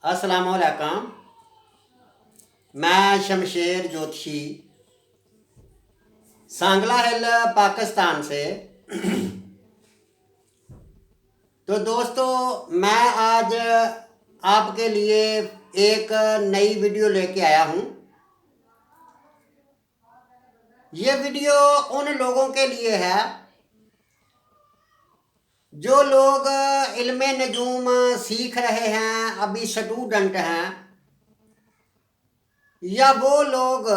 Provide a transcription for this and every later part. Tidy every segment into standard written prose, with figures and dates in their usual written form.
अस्सलाम वालेकुम। मैं शमशेर ज्योतिषी सांगला हिल पाकिस्तान से। तो दोस्तों, मैं आज आपके लिए एक नई वीडियो लेके आया हूँ। ये वीडियो उन लोगों के लिए है जो लोग इल्मे नजूम सीख रहे हैं, अभी स्टूडेंट हैं, या वो लोग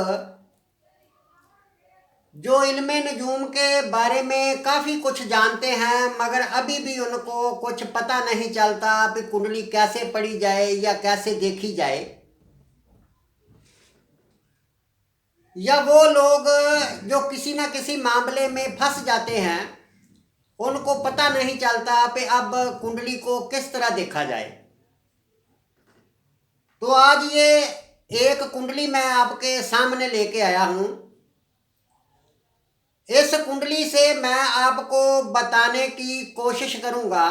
जो इल्मे नजूम के बारे में काफ़ी कुछ जानते हैं मगर अभी भी उनको कुछ पता नहीं चलता कि कुंडली कैसे पढ़ी जाए या कैसे देखी जाए, या वो लोग जो किसी ना किसी मामले में फंस जाते हैं, उनको पता नहीं चलता कि अब कुंडली को किस तरह देखा जाए। तो आज ये एक कुंडली मैं आपके सामने लेके आया हूँ। इस कुंडली से मैं आपको बताने की कोशिश करूंगा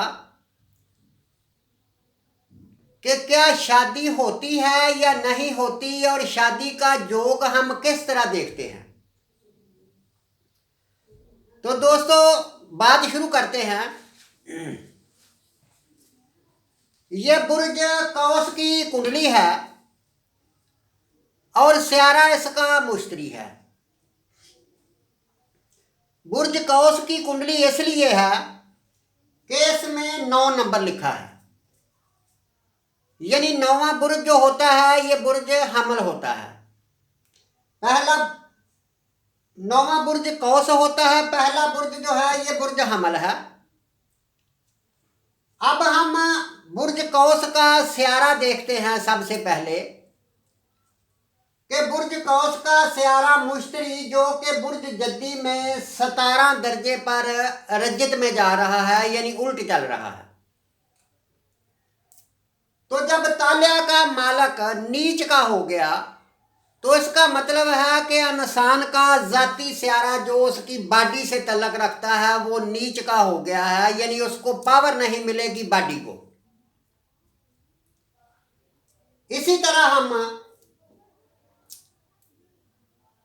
कि क्या शादी होती है या नहीं होती, और शादी का योग हम किस तरह देखते हैं। तो दोस्तों, बात शुरू करते हैं। ये बुर्ज कौस की कुंडली है और स्यारा इसका मुश्तरी है। बुर्ज कौस की कुंडली इसलिए है कि इसमें 9 नंबर लिखा है, यानी 9वां बुर्ज जो होता है ये बुर्ज हमल होता है। पहला 9वां बुर्ज कौस होता है, पहला बुर्ज जो है ये बुर्ज हमल है। अब हम बुर्ज कौस का स्यारा देखते हैं। सबसे पहले कि बुर्ज कौस का स्यारा मुश्तरी जो कि बुर्ज जद्दी में 17 दर्जे पर रजत में जा रहा है, यानी उल्ट चल रहा है। तो जब ताल्या का मालक नीच का हो गया तो इसका मतलब है कि इंसान का जाती स्यारा जो उसकी बॉडी से तल्लक रखता है वो नीच का हो गया है, यानी उसको पावर नहीं मिलेगी बॉडी को। इसी तरह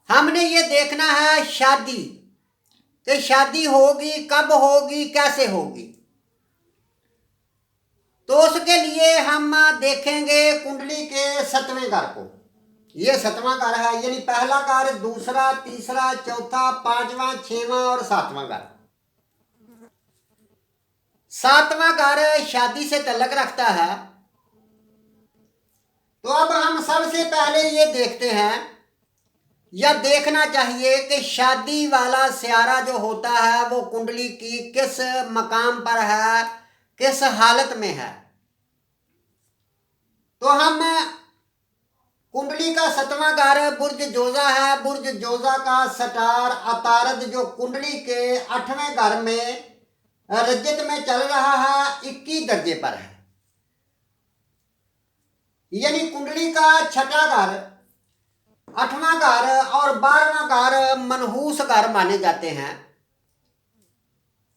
हमने ये देखना है शादी, कि शादी होगी कब होगी, कैसे होगी। तो उसके लिए हम देखेंगे कुंडली के 7वें घर को। ये 7वां घर है, यानी पहला घर, दूसरा, तीसरा, चौथा, 5वां, 6वां और 7वां घर। 7वां घर शादी से तल्लक रखता है। तो अब हम सबसे पहले ये देखते हैं या देखना चाहिए कि शादी वाला स्यारा जो होता है वो कुंडली की किस मकाम पर है, किस हालत में है। तो हम कुंडली का 7वां घर बुर्ज जोजा है। बुर्ज जोजा का सटार अतारद जो कुंडली के 8वें घर में रजत में चल रहा है, 21 दर्जे पर है, यानी कुंडली का 6ठा घर, 8वां घर और 12वां घर मनहूस घर माने जाते हैं।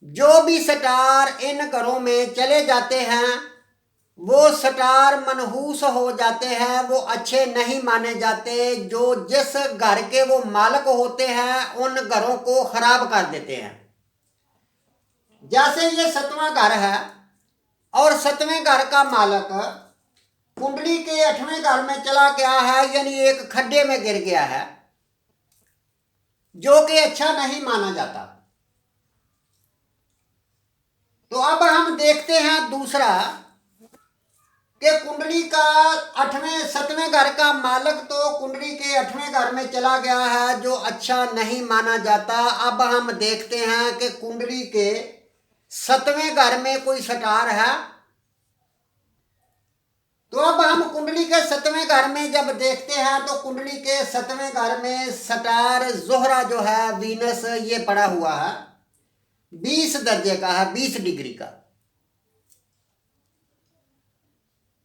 जो भी स्टार इन घरों में चले जाते हैं वो स्टार मनहूस हो जाते हैं, वो अच्छे नहीं माने जाते। जो जिस घर के वो मालिक होते हैं उन घरों को खराब कर देते हैं। जैसे ये 7वां घर है और 7वें घर का मालिक कुंडली के 8वें घर में चला गया है, यानी एक खड्डे में गिर गया है, जो कि अच्छा नहीं माना जाता। तो अब हम देखते हैं दूसरा कि कुंडली का 7वें घर का मालिक तो कुंडली के 8वें घर में चला गया है, जो अच्छा नहीं माना जाता। अब हम देखते हैं कि कुंडली के 7वें घर में कोई स्टार है। तो अब हम कुंडली के 7वें घर में जब देखते हैं तो कुंडली के 7वें घर में स्टार जोहरा जो है, वीनस, ये पड़ा हुआ है, 20 दर्जे का है, 20 डिग्री का।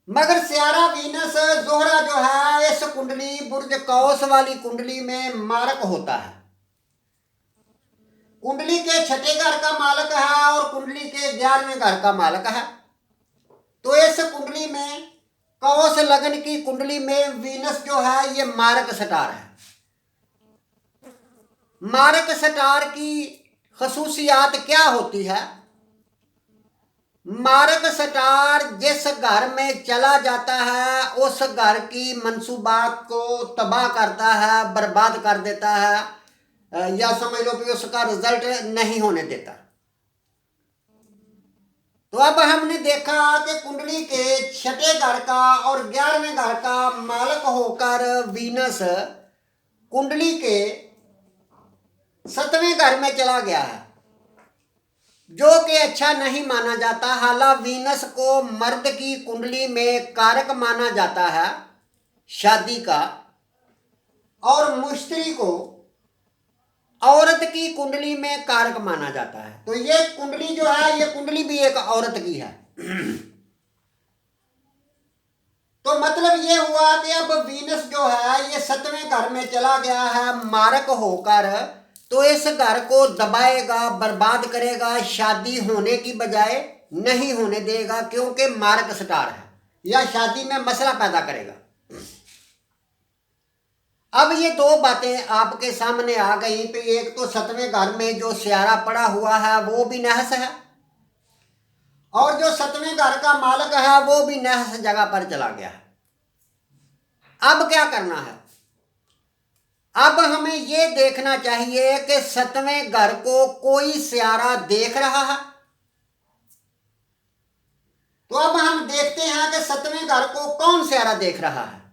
मगर स्यारा वीनस जोहरा जो है इस कुंडली बुर्ज कौस वाली कुंडली में मारक होता है। कुंडली के 6ठे घर का मालक है और कुंडली के 11वें घर का मालक है। तो इस कुंडली में कौश लग्न की कुंडली में वीनस जो है ये मारक स्टार है। मारक स्टार की खसूसियात क्या होती है? मारक स्टार जिस घर में चला जाता है उस घर की मंसूबात को तबाह करता है, बर्बाद कर देता है, या समझ लो कि उसका रिजल्ट नहीं होने देता। तो अब हमने देखा कि कुंडली के छठे घर का और 11वें घर का मालक होकर वीनस कुंडली के 7वें घर में चला गया है, जो कि अच्छा नहीं माना जाता। हालांकि वीनस को मर्द की कुंडली में कारक माना जाता है शादी का, और मुश्तरी को औरत की कुंडली में कारक माना जाता है। तो ये कुंडली जो है, ये कुंडली भी एक औरत की है। तो मतलब ये हुआ कि अब वीनस जो है ये 7वें घर में चला गया है मारक होकर, तो इस घर को दबाएगा, बर्बाद करेगा, शादी होने की बजाय नहीं होने देगा, क्योंकि मारक स्टार है, या शादी में मसला पैदा करेगा। अब ये दो बातें आपके सामने आ गई। तो एक तो 7वें घर में जो स्यारा पड़ा हुआ है वो भी नहस है, और जो 7वें घर का मालक है वो भी नहस जगह पर चला गया है। अब क्या करना है? अब हमें ये देखना चाहिए कि 7वें घर को कोई स्यारा देख रहा है। तो अब हम देखते हैं कि 7वें घर को कौन स्यारा देख रहा है।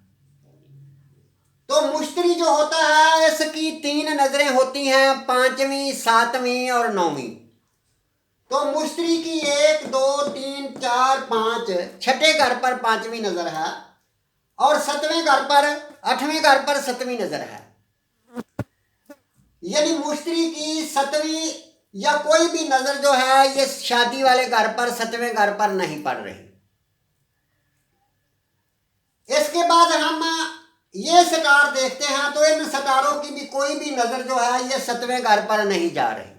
तो मुश्तरी जो होता है इसकी 3 नजरें होती हैं, 5वीं, 7वीं और 9वीं। तो मुश्तरी की 1 2 3 4 5 छठे घर पर 5वीं नजर है, और 7वें घर पर 8वें घर पर 7वीं नजर है। यानी मुश्तरी की 7वीं या कोई भी नजर जो है ये शादी वाले घर पर, 7वें घर पर नहीं पड़ रही। इसके बाद हम ये स्टार देखते हैं, तो इन स्टारों की भी कोई भी नजर जो है ये 7वें घर पर नहीं जा रही।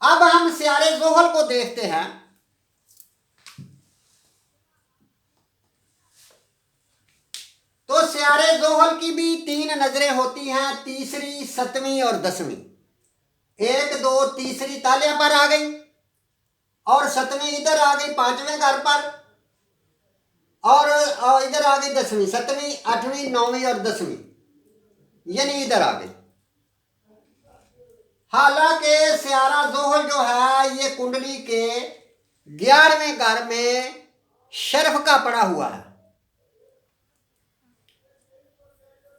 अब हम स्यारे जोहल को देखते हैं। तो स्यारे जोहल की भी 3 नजरें होती हैं, तीसरी, 7वीं और 10वीं। 1 2 तीसरी तालियां पर आ गई, और 7वीं इधर आ गई 5वें घर पर, और इधर आ गई 10वीं, 7वीं, 8वीं, 9वीं और 10वीं, यानी इधर आ गई। हालांकि स्यारा जोहल जो है ये कुंडली के 11वें घर में शर्फ का पड़ा हुआ है,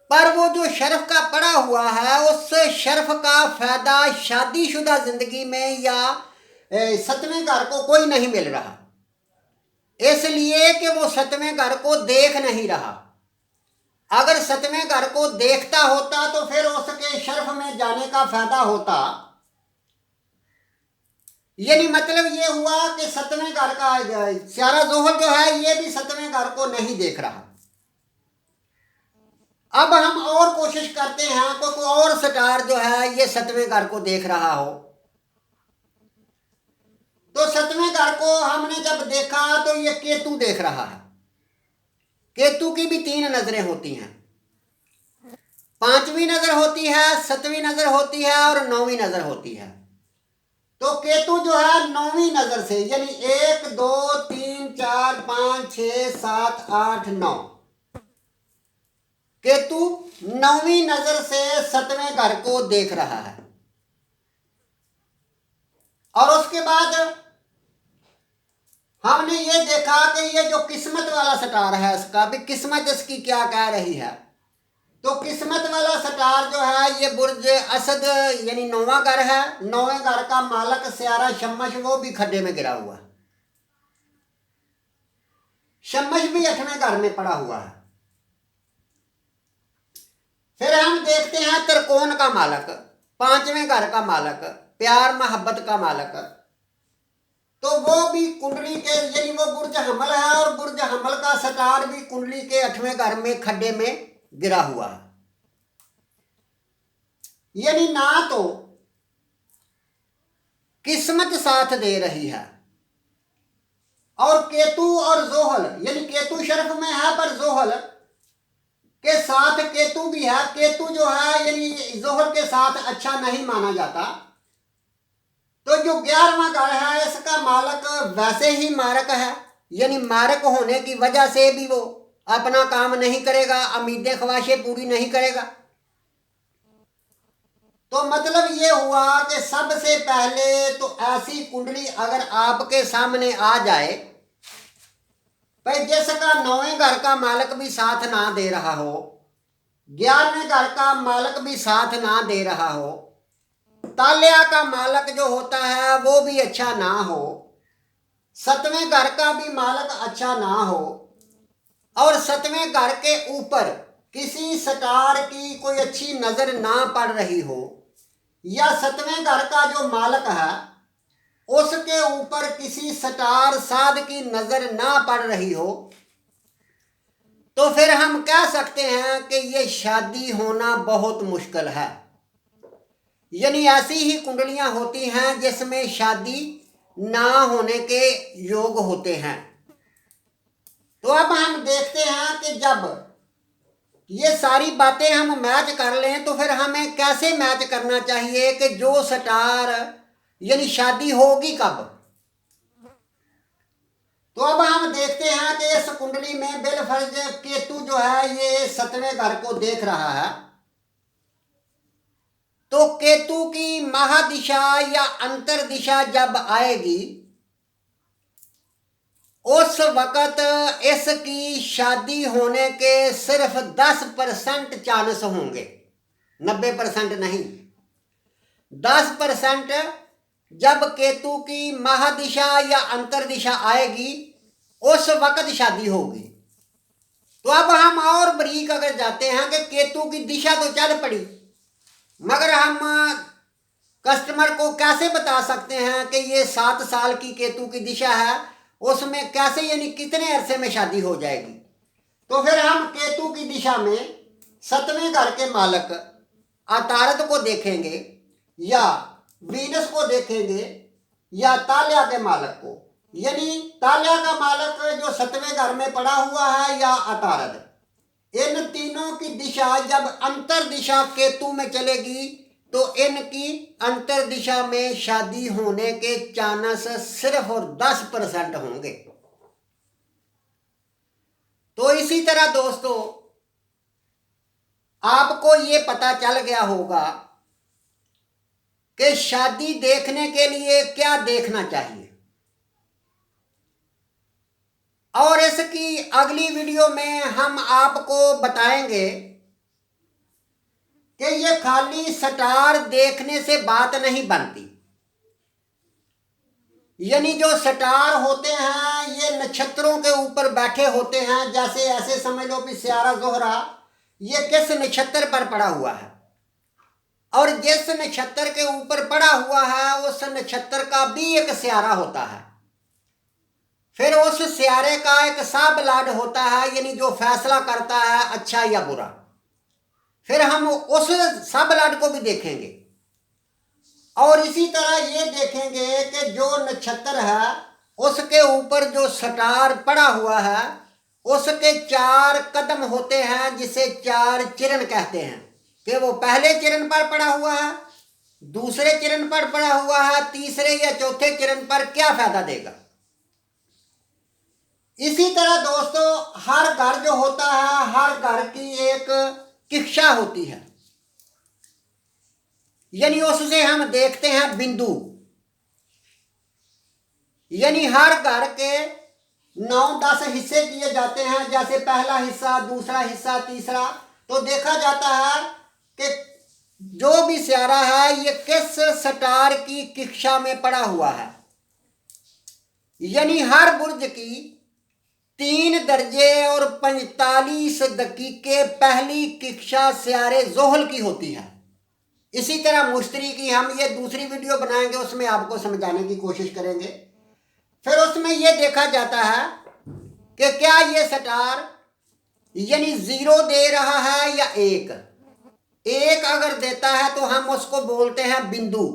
पर वो जो शर्फ का पड़ा हुआ है उस शर्फ का फायदा शादीशुदा जिंदगी में या 7वें घर को कोई नहीं मिल रहा, इसलिए कि वो 7वें घर को देख नहीं रहा। अगर 7वें घर को देखता होता तो फिर उसके शर्फ में जाने का फायदा होता। यानी मतलब ये हुआ कि 7वें घर का स्यारा जोहल जो है ये भी 7वें घर को नहीं देख रहा। अब हम और कोशिश करते हैं कोई और स्टार जो है ये 7वें घर को देख रहा हो। तो 7वें घर को हमने जब देखा तो ये केतु देख रहा है। केतु की भी 3 नजरें होती हैं, 5वीं नजर होती है, 7वीं नजर होती है और 9वीं नजर होती है। तो केतु जो है 9वीं नजर से, यानी 1 2 3 4 5 6 7 8 9, केतु 9वीं नजर से 7वें घर को देख रहा है। और उसके बाद हमने ये देखा कि ये जो किस्मत वाला स्टार है इसका भी किस्मत इसकी क्या कह रही है। तो किस्मत वाला स्टार जो है ये बुर्ज असद यानी 9वां घर है। 9वें घर का मालक स्यारा शम्मश वो भी खड्डे में गिरा हुआ है। शम्मश भी 8वें घर में पड़ा हुआ है। फिर हम देखते हैं त्रिकोण का मालक, 5वें घर का मालक, प्यार मोहब्बत का मालक। तो वो भी कुंडली के यानी वो बुर्ज हमल है, और बुर्ज हमल का स्टार भी कुंडली के 8वें घर में खड्डे में गिरा हुआ है। यानी ना तो किस्मत साथ दे रही है, और केतु और जोहल, यानी केतु शर्फ में है पर जोहल के साथ केतु भी है। केतु जो है यानी जोहर के साथ अच्छा नहीं माना जाता। तो जो 11वां घर है इसका मालक वैसे ही मारक है, यानी मारक होने की वजह से भी वो अपना काम नहीं करेगा, उम्मीदें ख्वाहिशें पूरी नहीं करेगा। तो मतलब ये हुआ कि सबसे पहले तो ऐसी कुंडली अगर आपके सामने आ जाए भाई, जिसका 9वें घर का मालक भी साथ ना दे रहा हो, 11वें घर का मालक भी साथ ना दे रहा हो, तालिया का मालक जो होता है वो भी अच्छा ना हो, 7वें घर का भी मालक अच्छा ना हो, और 7वें घर के ऊपर किसी स्टार की कोई अच्छी नजर ना पड़ रही हो, या 7वें घर का जो मालक है उसके ऊपर किसी स्टार साध की नजर ना पड़ रही हो, तो फिर हम कह सकते हैं कि ये शादी होना बहुत मुश्किल है। यानी ऐसी ही कुंडलियां होती हैं जिसमें शादी ना होने के योग होते हैं। तो अब हम देखते हैं कि जब ये सारी बातें हम मैच कर लें तो फिर हमें कैसे मैच करना चाहिए कि जो स्टार यानी शादी होगी कब। तो अब हम देखते हैं कि इस कुंडली में बिलफर्ज केतु जो है ये 7वें घर को देख रहा है। तो केतु की महादिशा या अंतर दिशा जब आएगी उस वक़्त इसकी शादी होने के सिर्फ 10% चांस होंगे, 90% नहीं। 10% जब केतु की महादिशा या अंतर दिशा आएगी उस वक़्त शादी होगी। तो अब हम और बारीक अगर जाते हैं कि केतु की दिशा तो चल पड़ी, मगर हम कस्टमर को कैसे बता सकते हैं कि ये 7 साल की केतु की दिशा है, उसमें कैसे यानी कितने अरसे में शादी हो जाएगी। तो फिर हम केतु की दिशा में 7वें घर के मालक अतारद को देखेंगे, या वीनस को देखेंगे, या ताल्या के मालक को। यानी ताल्या का मालक जो 7वें घर में पड़ा हुआ है या अतारद, इन तीनों की दिशा जब अंतर दिशा केतु में चलेगी तो इनकी अंतर दिशा में शादी होने के चांस सिर्फ और 10% होंगे। तो इसी तरह दोस्तों आपको ये पता चल गया होगा कि शादी देखने के लिए क्या देखना चाहिए, और इसकी अगली वीडियो में हम आपको बताएंगे कि ये खाली स्टार देखने से बात नहीं बनती। यानी जो स्टार होते हैं ये नक्षत्रों के ऊपर बैठे होते हैं। जैसे ऐसे समझ लो कि सियारा जोहरा ये किस नक्षत्र पर पड़ा हुआ है, और जिस नक्षत्र के ऊपर पड़ा हुआ है उस नक्षत्र का भी एक सियारा होता है। फिर उस सियारे का एक सब लाड होता है, यानी जो फैसला करता है अच्छा या बुरा। फिर हम उस सब लाड को भी देखेंगे, और इसी तरह ये देखेंगे कि जो नक्षत्र है उसके ऊपर जो स्टार पड़ा हुआ है उसके 4 कदम होते हैं, जिसे 4 चरण कहते हैं। कि वो पहले चरण पर पड़ा हुआ है, दूसरे चरण पर पड़ा हुआ है, तीसरे या चौथे चरण पर क्या फायदा देगा। इसी तरह दोस्तों हर घर जो होता है हर घर की एक किक्षा होती है, यानी उससे हम देखते हैं बिंदु। यानी हर घर के 9-10 हिस्से किए जाते हैं, जैसे पहला हिस्सा, दूसरा हिस्सा, तीसरा। तो देखा जाता है कि जो भी सियारा है ये किस स्टार की कक्षा में पड़ा हुआ है। यानी हर बुर्ज की 3 दर्जे और 45 दकीके पहली कक्षा सियारे जोहल की होती है। इसी तरह मुश्तरी की हम ये दूसरी वीडियो बनाएंगे, उसमें आपको समझाने की कोशिश करेंगे। फिर उसमें ये देखा जाता है कि क्या ये स्टार यानी 0 दे रहा है या 1 अगर देता है तो हम उसको बोलते हैं बिंदु।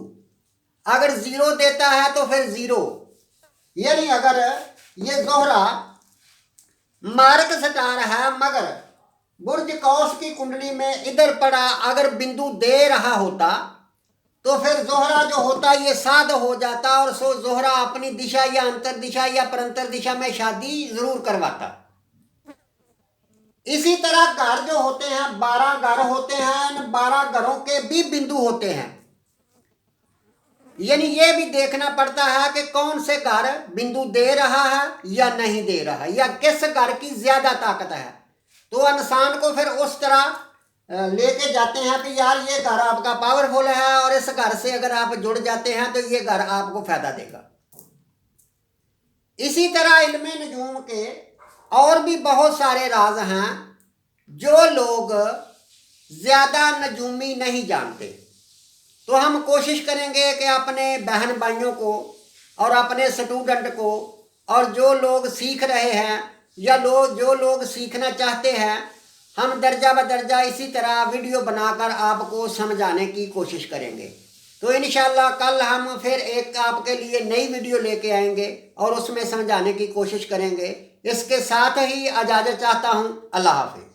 अगर 0 देता है तो फिर 0। यानी अगर ये जोहरा मार्ग स्टार है, मगर बुर्ज कौस की कुंडली में इधर पड़ा अगर बिंदु दे रहा होता तो फिर जोहरा जो होता ये साध हो जाता और सो जोहरा अपनी दिशा या अंतर दिशा या परंतर दिशा में शादी जरूर करवाता। इसी तरह घर जो होते हैं 12 घर होते हैं, इन 12 घरों के भी बिंदु होते हैं, यानी ये भी देखना पड़ता है कि कौन से घर बिंदु दे रहा है या नहीं दे रहा है, या किस घर की ज्यादा ताकत है। तो इंसान को फिर उस तरह लेके जाते हैं कि यार ये घर आपका पावरफुल है और इस घर से अगर आप जुड़ जाते हैं तो ये घर आपको फायदा देगा। इसी तरह इल्मे नजूम के और भी बहुत सारे राज हैं जो लोग ज्यादा नजूमी नहीं जानते। तो हम कोशिश करेंगे कि अपने बहन भाइयों को और अपने स्टूडेंट को और जो लोग सीख रहे हैं या जो लोग सीखना चाहते हैं, हम दर्जा ब दर्जा इसी तरह वीडियो बनाकर आपको समझाने की कोशिश करेंगे। तो इंशाल्लाह कल हम फिर एक आपके लिए नई वीडियो लेके आएंगे और उसमें समझाने की कोशिश करेंगे। इसके साथ ही इजाज़त चाहता हूँ। अल्लाह हाफिज़।